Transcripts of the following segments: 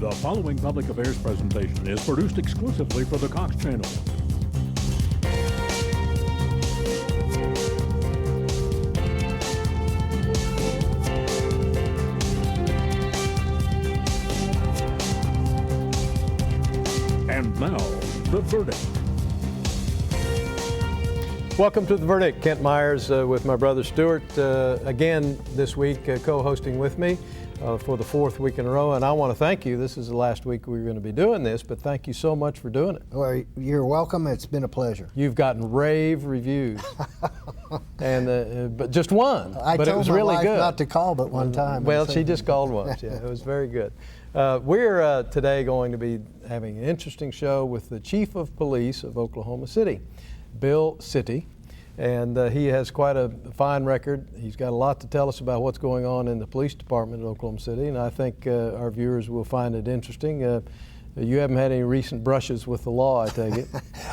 The following public affairs presentation is produced exclusively for the Cox Channel. And now, The Verdict. Welcome to The Verdict. Kent Meyers with my brother Stewart. Again this week co-hosting with me for the fourth week in a row. And I want to thank you. This is the last week we're going to be doing this, but thank you so much for doing it. Well, you're welcome. It's been a pleasure. You've gotten rave reviews. And but just one. But it was really good. I told my wife not to call but one time. Well, she just called once. Yeah, it was very good. We're today going to be having an interesting show with the Chief of Police of Oklahoma City, Bill Citty, and he has quite a fine record. He's got a lot to tell us about what's going on in the police department of Oklahoma City, and I think our viewers will find it interesting. You haven't had any recent brushes with the law, I take it.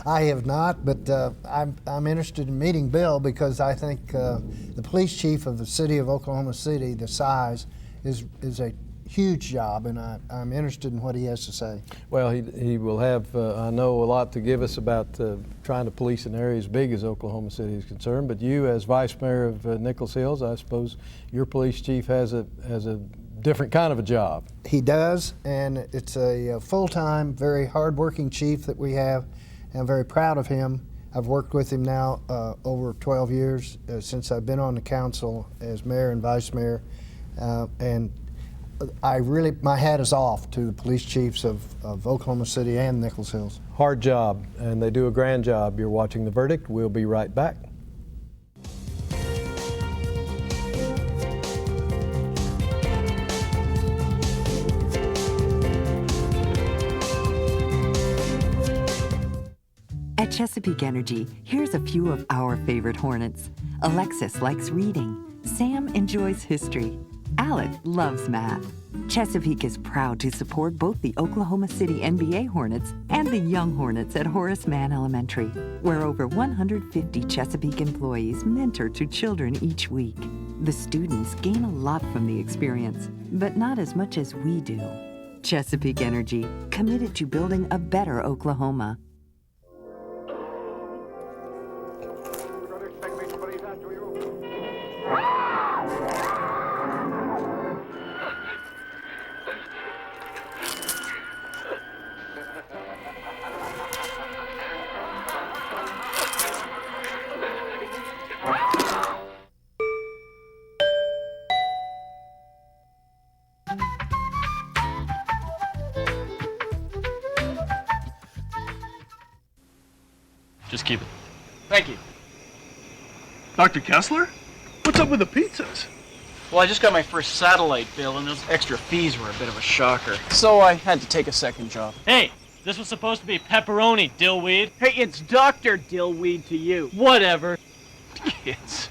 I have not, but I'm interested in meeting Bill because I think the police chief of the city of Oklahoma City, the size, is a huge job, and I'm interested in what he has to say. Well, he will have, I know, a lot to give us about trying to police an area as big as Oklahoma City is concerned, but you as Vice Mayor of Nichols Hills, I suppose your police chief has a different kind of a job. He does, and it's a full-time, very hard-working chief that we have, and I'm very proud of him. I've worked with him now over 12 years since I've been on the council as mayor and vice mayor, and my hat is off to the police chiefs of Oklahoma City and Nichols Hills. Hard job, and they do a grand job. You're watching The Verdict. We'll be right back. At Chesapeake Energy, here's a few of our favorite Hornets. Alexis likes reading. Sam enjoys history. Alec loves math. Chesapeake is proud to support both the Oklahoma City NBA Hornets and the Young Hornets at Horace Mann Elementary, where over 150 Chesapeake employees mentor to children each week. The students gain a lot from the experience, but not as much as we do. Chesapeake Energy, committed to building a better Oklahoma. Just keep it. Thank you. Dr. Kessler? What's up with the pizzas? Well, I just got my first satellite bill, and those extra fees were a bit of a shocker. So I had to take a second job. Hey, this was supposed to be pepperoni, dillweed. Hey, it's Dr. Dillweed to you. Whatever. Kids.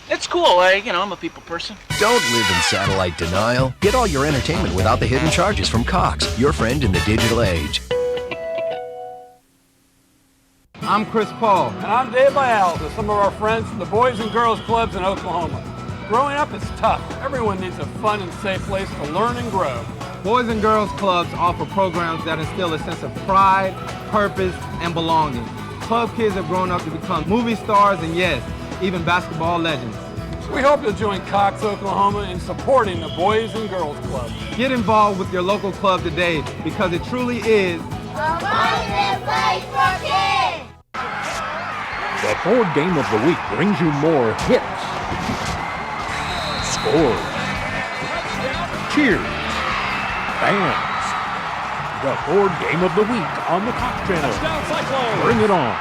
It's cool. I'm a people person. Don't live in satellite denial. Get all your entertainment without the hidden charges from Cox, your friend in the digital age. I'm Chris Paul. And I'm Dave Lyell with some of our friends from the Boys and Girls Clubs in Oklahoma. Growing up is tough. Everyone needs a fun and safe place to learn and grow. Boys and Girls Clubs offer programs that instill a sense of pride, purpose, and belonging. Club kids have grown up to become movie stars and, yes, even basketball legends. We hope you'll join Cox, Oklahoma in supporting the Boys and Girls Club. Get involved with your local club today because it truly is a wonderful place for kids. The board game of the week brings you more hits, scores, cheers, fans. The board game of the week on the Cox Channel. Bring it on.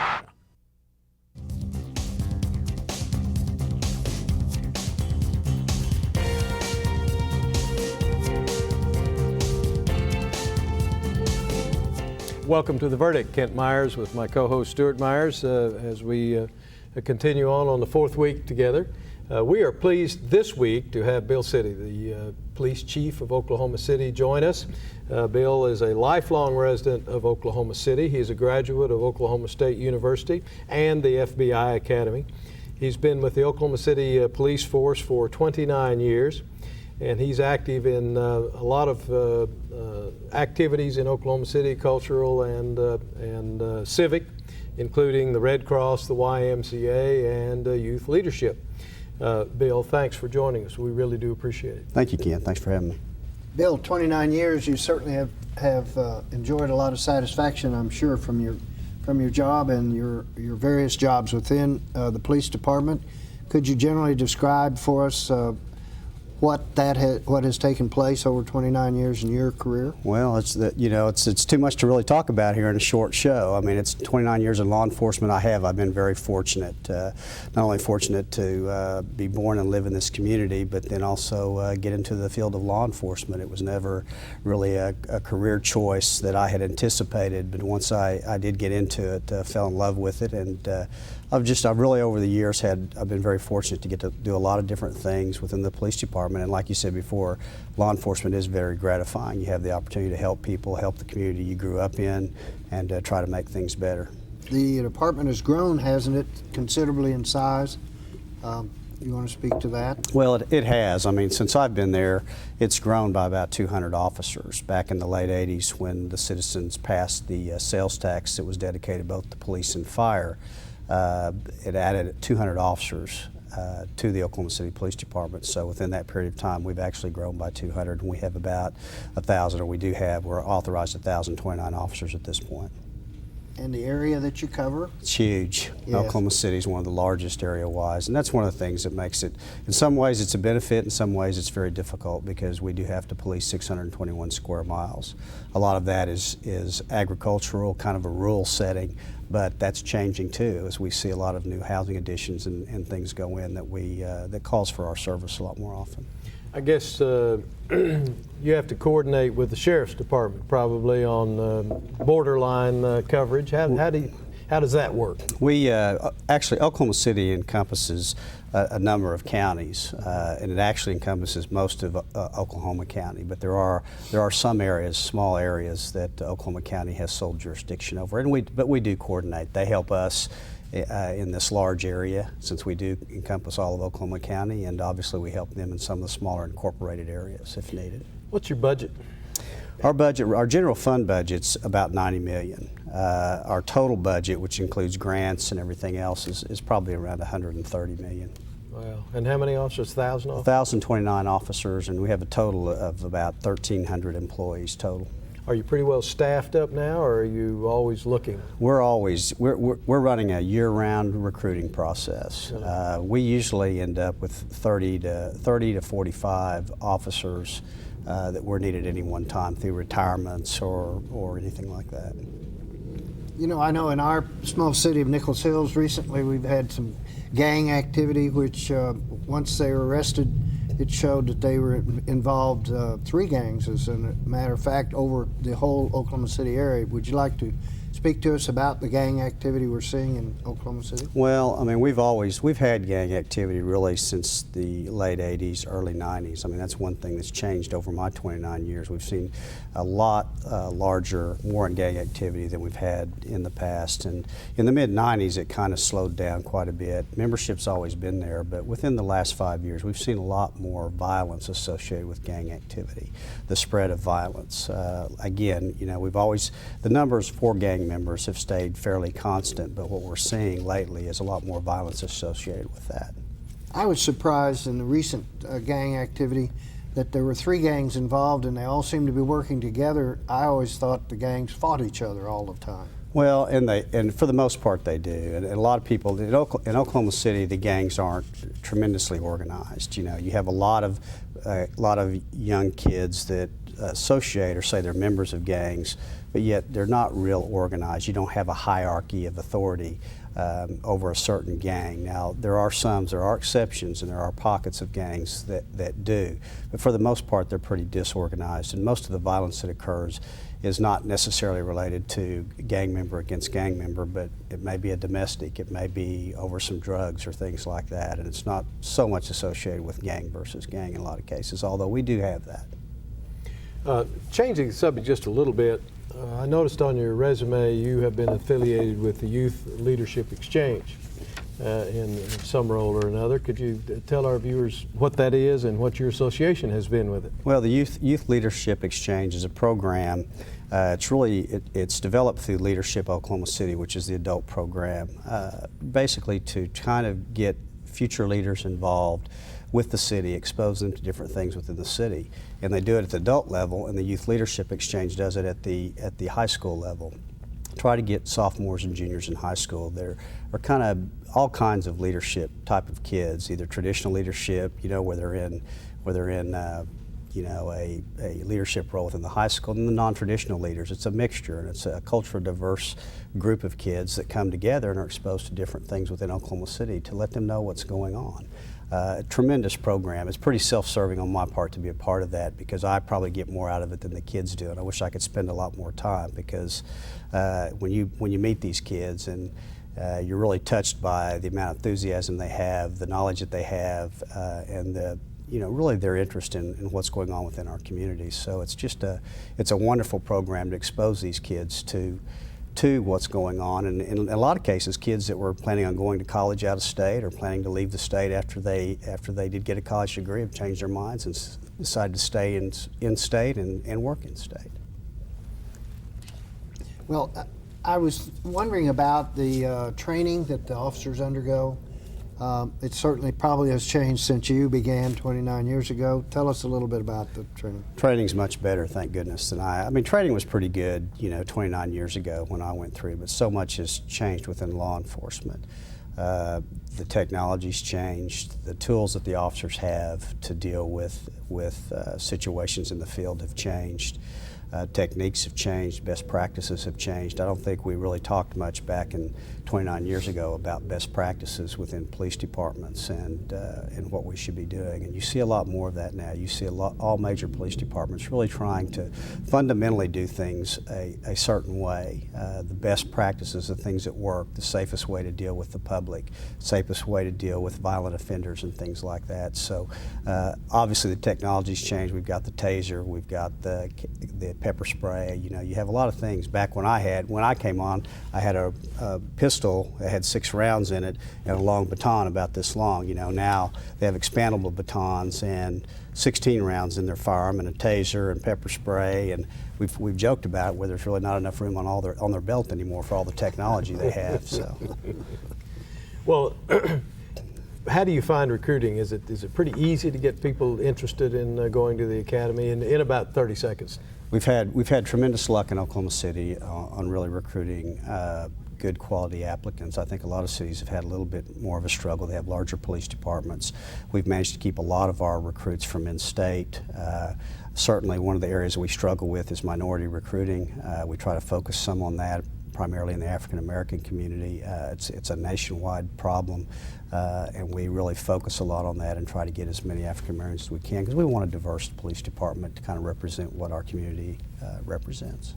Welcome to The Verdict. Kent Meyers with my co-host Stewart Meyers as we continue on the fourth week together. We are pleased this week to have Bill Citty, the police chief of Oklahoma City, join us. Bill is a lifelong resident of Oklahoma City. He is a graduate of Oklahoma State University and the FBI Academy. He's been with the Oklahoma City Police Force for 29 years. and he's active in a lot of activities in Oklahoma City, cultural and civic, including the Red Cross, the YMCA, and youth leadership. Bill, thanks for joining us. We really do appreciate it. Thank you, Ken. Thanks for having me. Bill, 29 years, you certainly have enjoyed a lot of satisfaction, I'm sure, from your job and your various jobs within the police department. Could you generally describe for us what has taken place over 29 years in your career? Well, it's too much to really talk about here in a short show. I mean, it's 29 years in law enforcement. I've been very fortunate, not only fortunate to be born and live in this community, but then also get into the field of law enforcement. It was never really a career choice that I had anticipated, but once I did get into it, fell in love with it, and I've really over the years I've been very fortunate to get to do a lot of different things within the police department. And like you said before, law enforcement is very gratifying. You have the opportunity to help people, help the community you grew up in, and try to make things better. The department has grown, hasn't it, considerably in size? You want to speak to that? Well, it has. I mean, since I've been there, it's grown by about 200 officers. Back in the late 80s, when the citizens passed the sales tax that was dedicated both to police and fire, it added 200 officers to the Oklahoma City Police Department. So within that period of time, we've actually grown by 200, and we have about 1,000, or we're authorized 1,029 officers at this point. And the area that you cover? It's huge. Yes. Oklahoma City is one of the largest area-wise, and that's one of the things that makes it, in some ways it's a benefit, in some ways it's very difficult, because we do have to police 621 square miles. A lot of that is agricultural, kind of a rural setting, but that's changing too, as we see a lot of new housing additions and things go in that calls for our service a lot more often. I guess you have to coordinate with the Sheriff's Department probably on borderline coverage. How does that work? We actually, Oklahoma City encompasses a number of counties, and it actually encompasses most of Oklahoma County. But there are some areas, small areas, that Oklahoma County has sole jurisdiction over, but we do coordinate. They help us in this large area, since we do encompass all of Oklahoma County, and obviously we help them in some of the smaller incorporated areas if needed. What's your budget? Our general fund budget's about $90 million. Our total budget, which includes grants and everything else, is probably around $130 million. Wow. And how many officers? 1,000 officers? 1,029 officers, and we have a total of about 1,300 employees total. Are you pretty well staffed up now, or are you always looking? We're running a year-round recruiting process. We usually end up with 30 to 45 officers that were needed at any one time through retirements or anything like that. You know, I know in our small city of Nichols Hills recently we've had some gang activity, which once they were arrested, it showed that they were involved 3 gangs, as a matter of fact, over the whole Oklahoma City area. Would you like to speak to us about the gang activity we're seeing in Oklahoma City? Well, I mean, we've had gang activity really since the late 80s, early 90s. I mean, that's one thing that's changed over my 29 years. We've seen a lot larger warrant gang activity than we've had in the past. And in the mid-90s, it kind of slowed down quite a bit. Membership's always been there, but within the last 5 years, we've seen a lot more violence associated with gang activity, the spread of violence. Again, you know, the numbers for gang members have stayed fairly constant, but what we're seeing lately is a lot more violence associated with that. I was surprised in the recent gang activity that there were 3 gangs involved and they all seemed to be working together. I always thought the gangs fought each other all the time. Well, and for the most part they do. And a lot of people in Oklahoma City, the gangs aren't tremendously organized. You know, you have a lot of young kids that associate or say they're members of gangs, but yet they're not real organized. You don't have a hierarchy of authority over a certain gang. Now, there are exceptions, and there are pockets of gangs that do, but for the most part they're pretty disorganized, and most of the violence that occurs is not necessarily related to gang member against gang member, but it may be a domestic, it may be over some drugs or things like that, and it's not so much associated with gang versus gang in a lot of cases, although we do have that. Changing the subject just a little bit, I noticed on your resume you have been affiliated with the Youth Leadership Exchange. in some role or another. Could you tell our viewers what that is and what your association has been with it? Well, the Youth Leadership Exchange is a program. It's developed through Leadership Oklahoma City, which is the adult program, basically to kind of get future leaders involved with the city, expose them to different things within the city. And they do it at the adult level, and the Youth Leadership Exchange does it at the high school level. Try to get sophomores and juniors in high school. There are kind of all kinds of leadership type of kids, either traditional leadership, where they're in a leadership role within the high school, and the non-traditional leaders. It's a mixture, and it's a culturally diverse group of kids that come together and are exposed to different things within Oklahoma City to let them know what's going on. A tremendous program. It's pretty self-serving on my part to be a part of that, because I probably get more out of it than the kids do, and I wish I could spend a lot more time, because when you meet these kids and you're really touched by the amount of enthusiasm they have, the knowledge that they have, and really their interest in what's going on within our community. So it's a wonderful program to expose these kids to what's going on, and in a lot of cases, kids that were planning on going to college out of state or planning to leave the state after they did get a college degree have changed their minds and decided to stay in state and work in state. Well, I was wondering about the training that the officers undergo. It certainly probably has changed since you began 29 years ago. Tell us a little bit about the training. Training's much better, thank goodness, than I mean, training was pretty good, 29 years ago when I went through, but so much has changed within law enforcement. The technology's changed. The tools that the officers have to deal with situations in the field have changed. Techniques have changed, best practices have changed. I don't think we really talked much back in 29 years ago about best practices within police departments and what we should be doing. And you see a lot more of that now. You see all major police departments really trying to fundamentally do things a certain way. The best practices, the things that work, the safest way to deal with the public, safest way to deal with violent offenders and things like that. So obviously the technology's changed. We've got the taser, we've got the pepper spray. You have a lot of things. Back when I came on, I had a pistol that had 6 rounds in it and a long baton about this long. Now they have expandable batons and 16 rounds in their firearm and a taser and pepper spray, and we've joked about where there's really not enough room on their belt anymore for all the technology they have. So, well. How do you find recruiting? Is it pretty easy to get people interested in going to the academy in about 30 seconds? We've had tremendous luck in Oklahoma City on really recruiting good quality applicants. I think a lot of cities have had a little bit more of a struggle. They have larger police departments. We've managed to keep a lot of our recruits from in-state. Certainly one of the areas we struggle with is minority recruiting. We try to focus some on that, primarily in the African American community. It's a nationwide problem, and we really focus a lot on that and try to get as many African Americans as we can, because we want a diverse police department to kind of represent what our community represents.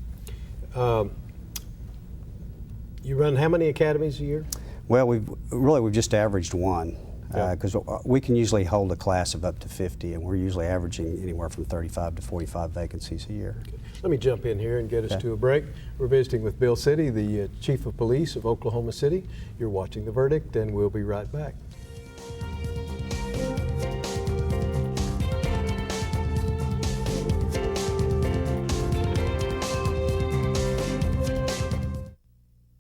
You run how many academies a year? Well, we've just averaged one, because we can usually hold a class of up to 50, and we're usually averaging anywhere from 35 to 45 vacancies a year. Okay. Let me jump in here and get us to a break. We're visiting with Bill Citty, the Chief of Police of Oklahoma City. You're watching The Verdict, and we'll be right back.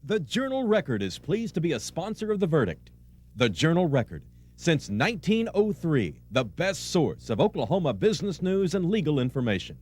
The Journal-Record is pleased to be a sponsor of The Verdict. The Journal-Record, since 1903, the best source of Oklahoma business news and legal information.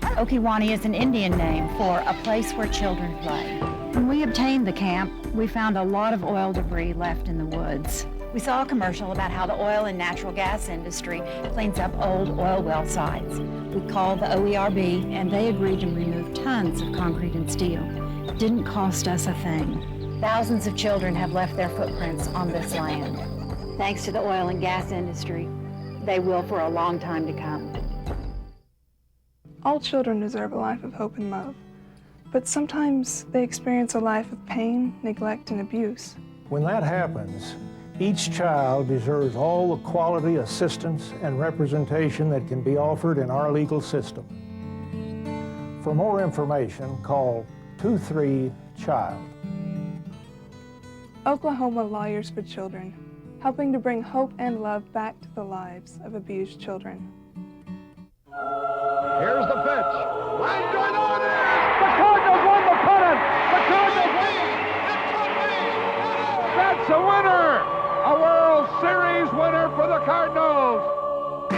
Okiwani is an Indian name for a place where children play. When we obtained the camp, we found a lot of oil debris left in the woods. We saw a commercial about how the oil and natural gas industry cleans up old oil well sites. We called the OERB, and they agreed to remove tons of concrete and steel. It didn't cost us a thing. Thousands of children have left their footprints on this land. Thanks to the oil and gas industry, they will for a long time to come. All children deserve a life of hope and love, but sometimes they experience a life of pain, neglect, and abuse. When that happens, each child deserves all the quality assistance and representation that can be offered in our legal system. For more information, call 23-CHILD. Oklahoma Lawyers for Children, helping to bring hope and love back to the lives of abused children. Here's the pitch. Line drive on it. The Cardinals won the pennant. The Cardinals win. That's a winner. A World Series winner for the Cardinals. Oh,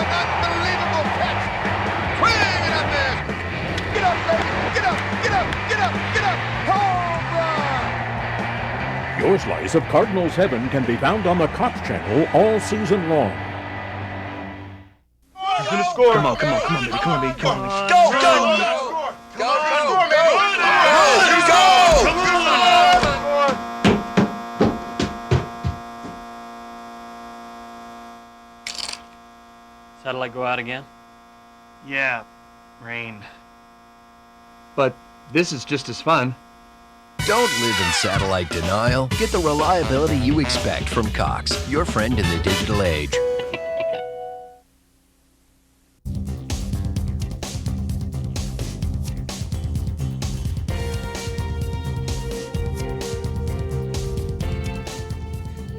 an unbelievable catch. Swing and a miss. Get up, baby. Get up, get up, get up, get up. Home run. Your slice of Cardinals heaven can be found on the Cox Channel all season long. He's gonna score. Come on, baby, come on, baby. Go, go, go. Go, Satellite go out again? Yeah, rain. But this is just as fun. Don't live in satellite denial. Get the reliability you expect from Cox, your friend in the digital age.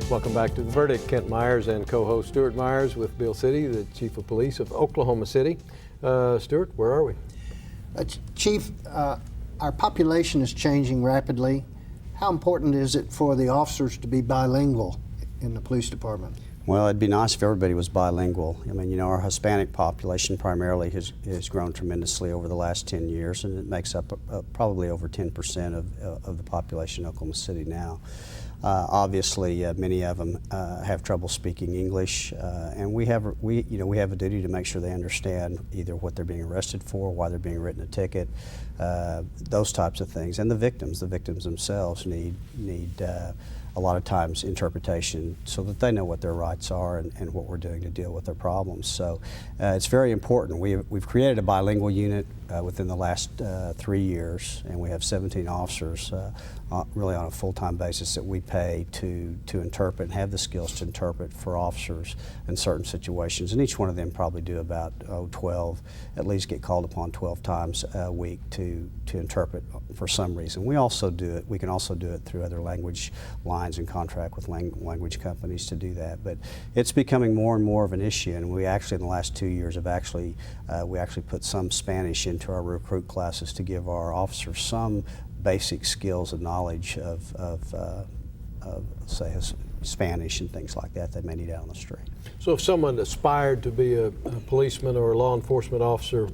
Welcome back to The Verdict. Kent Myers and co-host Stewart Meyers with Bill Citty, the Chief of Police of Oklahoma City. Stewart, where are we? Chief, our population is changing rapidly. How important is it for the officers to be bilingual in the police department? Well, it'd be nice if everybody was bilingual. I mean, you know, our Hispanic population primarily has grown tremendously over the last 10 years, and it makes up probably over 10% of the population in Oklahoma City now. Obviously, many of them have trouble speaking English, and we have a duty to make sure they understand either what they're being arrested for, why they're being written a ticket, those types of things. And the victims themselves need a lot of times interpretation so that they know what their rights are and what we're doing to deal with their problems. So it's very important. We've created a bilingual unit within the last 3 years, and we have 17 officers really on a full-time basis that we pay to interpret and have the skills to interpret for officers in certain situations. And each one of them probably do about 12, at least get called upon 12 times a week to interpret for some reason. We can also do it through other language lines and contract with language companies to do that. But it's becoming more and more of an issue, and we actually in the last 2 years have actually put some Spanish into our recruit classes to give our officers some basic skills and knowledge of say Spanish and things like that they may need out on the street. So if someone aspired to be a policeman or a law enforcement officer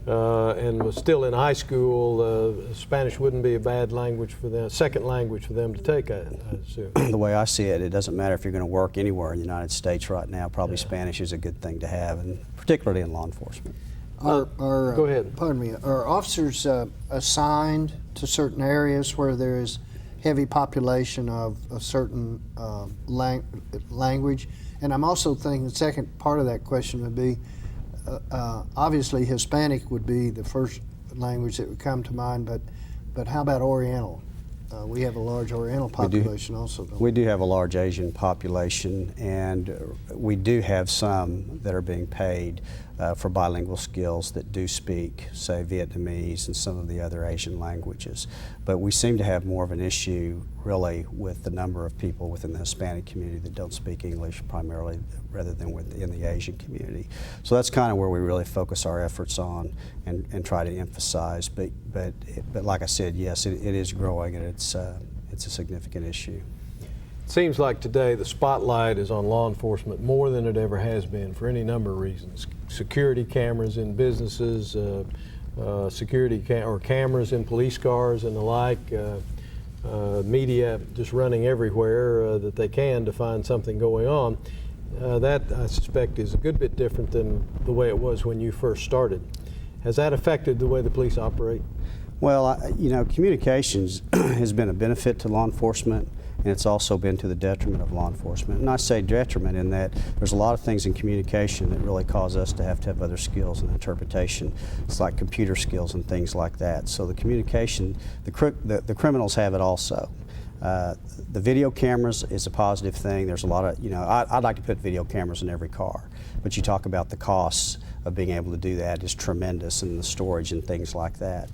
and was still in high school, Spanish wouldn't be a bad language for them, second language for them to take, I assume. The way I see it, it doesn't matter if you're going to work anywhere in the United States right now, probably Spanish is a good thing to have, and particularly in law enforcement. Go ahead. Pardon me. Are officers assigned to certain areas where there is heavy population of a certain language? And I'm also thinking the second part of that question would be, obviously Hispanic would be the first language that would come to mind, but how about Oriental? We have a large Oriental population also. We do have a large Asian population, and we do have some that are being paid for bilingual skills that do speak, say, Vietnamese and some of the other Asian languages. But we seem to have more of an issue, really, with the number of people within the Hispanic community that don't speak English primarily, rather than within the Asian community. So that's kind of where we really focus our efforts on and try to emphasize. But like I said, yes, it is growing, and it's a significant issue. It seems like today the spotlight is on law enforcement more than it ever has been for any number of reasons. Security cameras in businesses, cameras in police cars and the like, media just running everywhere that they can to find something going on. That, I suspect, is a good bit different than the way it was when you first started. Has that affected the way the police operate? Well, communications has been a benefit to law enforcement, and it's also been to the detriment of law enforcement. And I say detriment in that there's a lot of things in communication that really cause us to have other skills and interpretation. It's like computer skills and things like that. So the communication, the criminals have it also. The video cameras is a positive thing. There's a lot of, I'd like to put video cameras in every car, but you talk about the costs of being able to do that is tremendous, and the storage and things like that.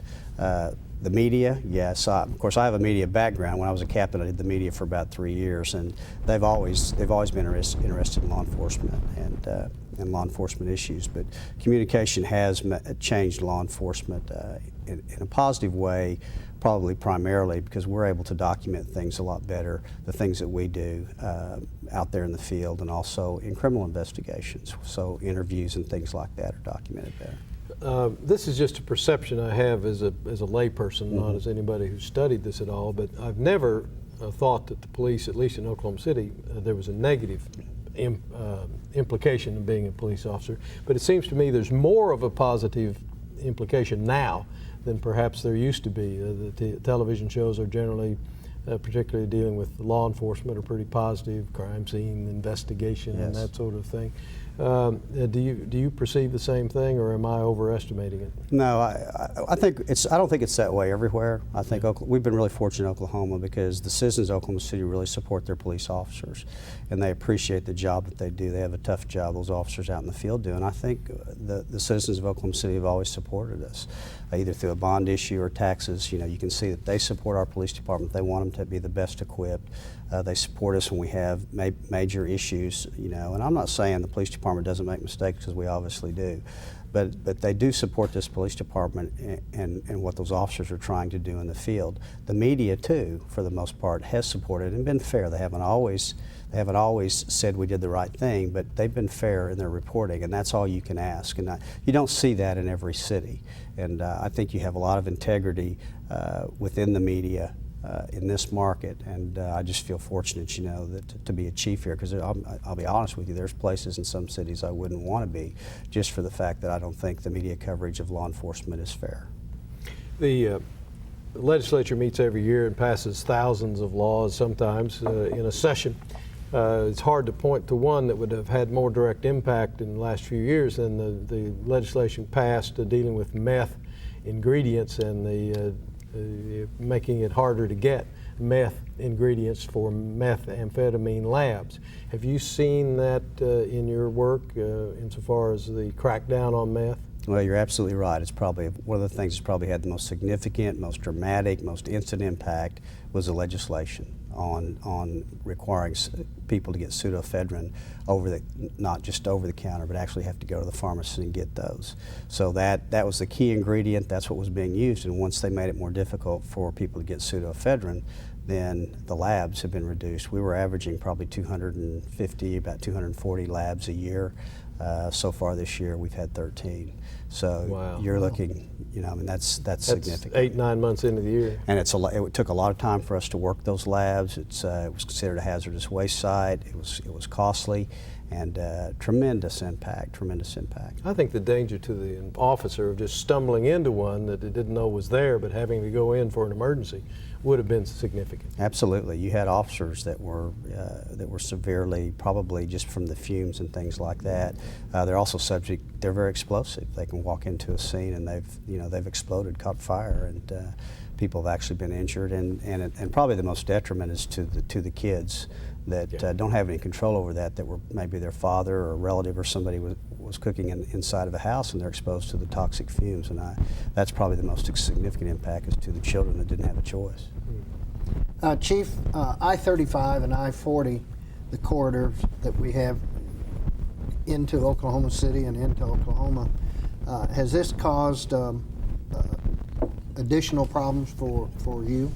The media, yes. Of course, I have a media background. When I was a captain, I did the media for about 3 years, and they've always been interested in law enforcement and law enforcement issues. But communication has changed law enforcement in a positive way, probably primarily because we're able to document things a lot better, the things that we do out there in the field, and also in criminal investigations. So interviews and things like that are documented better. This is just a perception I have as a layperson, not as anybody who's studied this at all, but I've never thought that the police, at least in Oklahoma City, there was a negative implication of being a police officer. But it seems to me there's more of a positive implication now than perhaps there used to be. The television shows are generally, particularly dealing with law enforcement, are pretty positive, crime scene investigation and that sort of thing. Do you perceive the same thing, or am I overestimating it? No, I don't think it's that way everywhere. I think we've been really fortunate in Oklahoma because the citizens of Oklahoma City really support their police officers, and they appreciate the job that they do. They have a tough job, those officers out in the field do, and I think the citizens of Oklahoma City have always supported us, either through a bond issue or taxes. You know, you can see that they support our police department. They want them to be the best equipped. They support us when we have major issues, you know, and I'm not saying the police department doesn't make mistakes, because we obviously do, but they do support this police department and what those officers are trying to do in the field. The media too, for the most part, has supported and been fair. They haven't always said we did the right thing, but they've been fair in their reporting, and that's all you can ask. And you don't see that in every city, and I think you have a lot of integrity within the media in this market, and I just feel fortunate, you know, to be a chief here, because I'll be honest with you, there's places in some cities I wouldn't want to be, just for the fact that I don't think the media coverage of law enforcement is fair. The legislature meets every year and passes thousands of laws sometimes in a session. It's hard to point to one that would have had more direct impact in the last few years than the legislation passed dealing with meth ingredients and the making it harder to get meth ingredients for methamphetamine labs. Have you seen that in your work insofar as the crackdown on meth? Well, you're absolutely right. It's probably one of the things that's probably had the most significant, most dramatic, most instant impact was the legislation on requiring people to get pseudoephedrine not just over the counter, but actually have to go to the pharmacy and get those. So that was the key ingredient. That's what was being used. And once they made it more difficult for people to get pseudoephedrine, then the labs have been reduced. We were averaging probably 250, about 240 labs a year. So far this year, we've had 13. So you're looking, you know, I mean, that's significant. 8-9 months into the year. And it took a lot of time for us to work those labs. It was considered a hazardous waste site. It was costly, and tremendous impact. I think the danger to the officer of just stumbling into one that they didn't know was there, but having to go in for an emergency, would have been significant. Absolutely. You had officers that were severely, probably just from the fumes and things like that. They're also they're very explosive. They can walk into a scene and they've exploded, caught fire, and people have actually been injured. And probably the most detriment is to the kids that don't have any control over that were maybe their father or a relative or somebody was cooking inside of a house, and they're exposed to the toxic fumes. And that's probably the most significant impact, is to the children that didn't have a choice. Chief, I-35 and I-40, the corridors that we have into Oklahoma City and into Oklahoma, has this caused additional problems for you?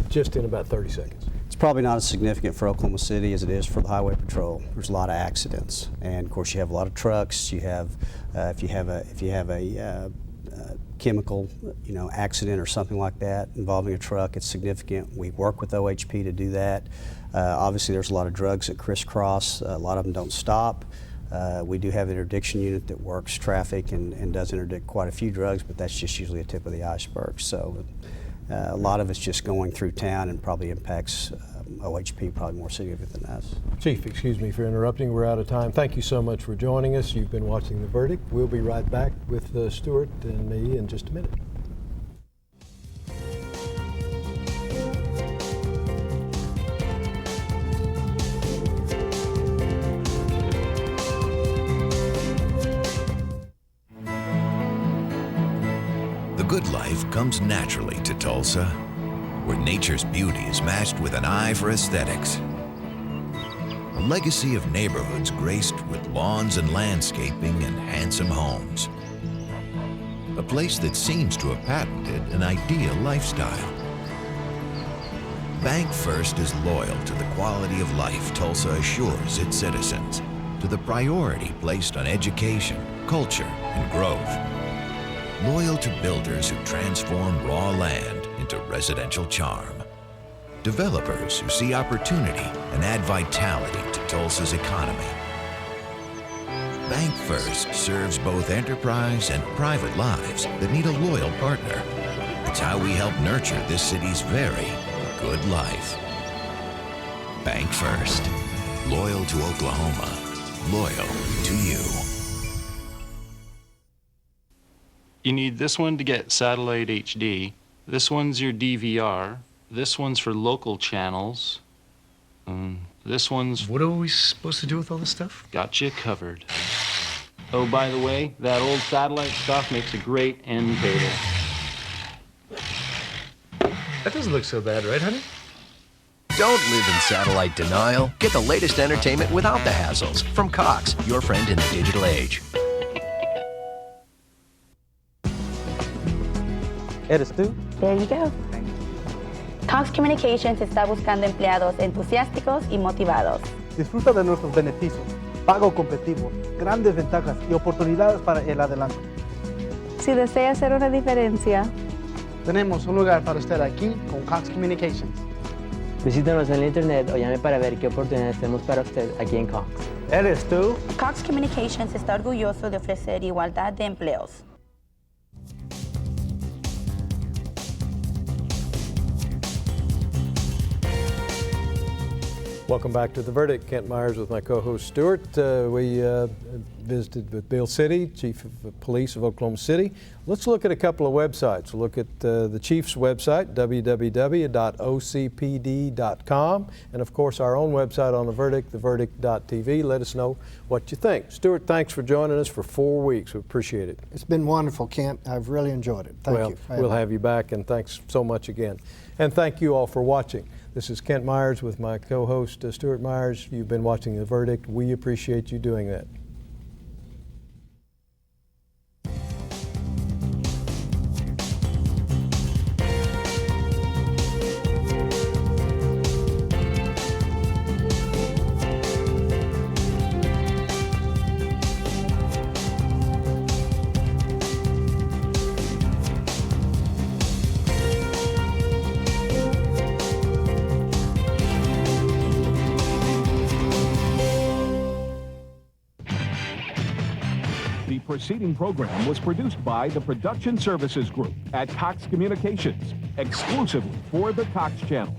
Just in about 30 seconds. It's probably not as significant for Oklahoma City as it is for the Highway Patrol. There's a lot of accidents, and of course you have a lot of trucks. You have, if you have a chemical, accident or something like that involving a truck, it's significant. We work with OHP to do that. Obviously, there's a lot of drugs that crisscross. A lot of them don't stop. We do have an interdiction unit that works traffic and does interdict quite a few drugs, but that's just usually a tip of the iceberg. So a lot of it's just going through town and probably impacts OHP probably more significant than us. Chief, excuse me for interrupting. We're out of time. Thank you so much for joining us. You've been watching The Verdict. We'll be right back with Stewart and me in just a minute. The good life comes naturally to Tulsa, where nature's beauty is matched with an eye for aesthetics. A legacy of neighborhoods graced with lawns and landscaping and handsome homes. A place that seems to have patented an ideal lifestyle. Bank First is loyal to the quality of life Tulsa assures its citizens, to the priority placed on education, culture, and growth. Loyal to builders who transform raw land into residential charm. Developers who see opportunity and add vitality to Tulsa's economy. Bank First serves both enterprise and private lives that need a loyal partner. It's how we help nurture this city's very good life. Bank First. Loyal to Oklahoma. Loyal to you. You need this one to get satellite HD. This one's your DVR. This one's for local channels. This one's... What are we supposed to do with all this stuff? Got you covered. Oh, by the way, that old satellite stuff makes a great end table. That doesn't look so bad, right, honey? Don't live in satellite denial. Get the latest entertainment without the hassles from Cox, your friend in the digital age. ¿Eres tú? There you go. Cox Communications está buscando empleados entusiásticos y motivados. Disfruta de nuestros beneficios, pago competitivo, grandes ventajas y oportunidades para el adelante. Si desea hacer una diferencia, tenemos un lugar para usted aquí con Cox Communications. Visítanos en la internet o llame para ver qué oportunidades tenemos para usted aquí en Cox. ¿Eres tú? Cox Communications está orgulloso de ofrecer igualdad de empleos. Welcome back to The Verdict. Kent Meyers with my co-host Stewart. We visited with Bill Citty, Chief of Police of Oklahoma City. Let's look at a couple of websites. We'll look at the Chief's website, www.ocpd.com, and of course our own website on The Verdict, theverdict.tv. Let us know what you think. Stewart, thanks for joining us for 4 weeks. We appreciate it. It's been wonderful, Kent. I've really enjoyed it. Thank you. We'll have you back, and thanks so much again. And thank you all for watching. This is Kent Meyers with my co-host Stewart Meyers. You've been watching The Verdict. We appreciate you doing that. The preceding program was produced by the Production Services Group at Cox Communications, exclusively for the Cox Channel.